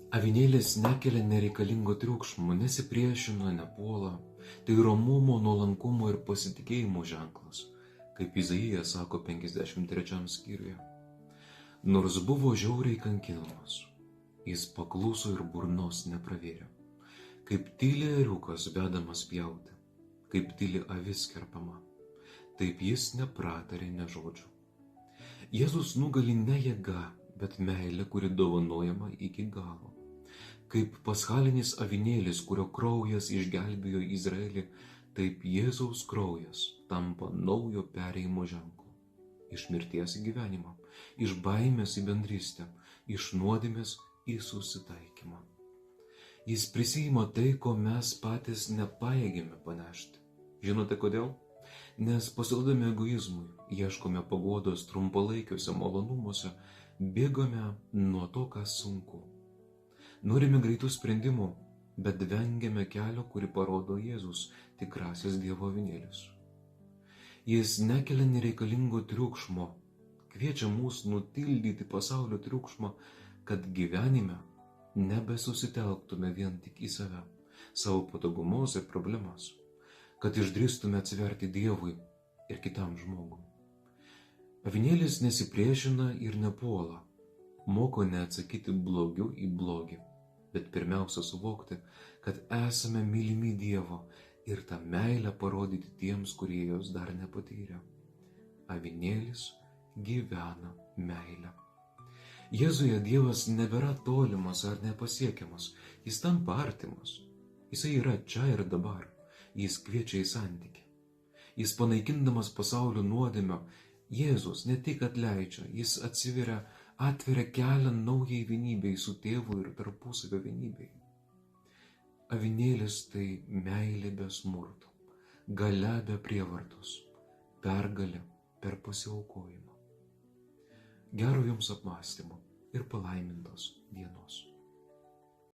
Avinėlis nekelia nereikalingo triukšmo, nesipriešina, nepuola. Tai romumo, nuolankumo ir pasitikėjimo ženklas, kaip Izaijas sako 53 skyriuje. Nors buvo žiauriai kankinamas, jis pakluso ir burnos nepravėrė. Kaip tyli ėriukas vedamas pjauti, kaip tyli avis kerpama, taip jis nepratarė nė žodžio. Jėzus nugali ne jėga, bet meilė, kuri dovanojama iki galo. Kaip paschalinis avinėlis, kurio kraujas išgelbėjo Izraelį, taip Jėzaus kraujas tampa naujo perėjimo ženklu. Iš mirties į gyvenimą, iš baimės į bendrystę, iš nuodėmės į susitaikymą. Jis prisiima tai, ko mes patys nepajėgėme panešti. Žinote kodėl? Nes pasiduodami egoizmui, ieškome paguodos trumpalaikiuose malonumuose, bėgame nuo to, kas sunku. Norime greitų sprendimų, bet vengiame kelio, kurį parodo Jėzus, tikrasis Dievo avinėlis. Jis nekelia nereikalingo triukšmo, kviečia mus nutildyti pasaulio triukšmą, kad gyvenime nebesusitelktume vien tik į save, savo patogumus ir problemas, kad išdrįstume atsiverti Dievui ir kitam žmogui. Avinėlis nesipriešina ir nepuola, moko neatsakyti blogiu į blogį, bet pirmiausia suvokti, kad esame mylimi Dievo ir tą meilę parodyti tiems, kurie jos dar nepatyrė. Avinėlis gyvena meilę. Jėzuje Dievas nebėra tolimas ar nepasiekiamas, jis tampa artimas. Jisai yra čia ir dabar, jis kviečia į santykį. Jis panaikindamas pasaulio nuodėmę, Jėzus ne tik atleidžia, jis atveria kelią naujai vienybei su tėvu ir tarpusavio vienybei. Avinėlis tai meilė be smurto, galia be prievartos, pergalė per pasiaukojimą. Gero jums apmąstymo ir palaimintos dienos.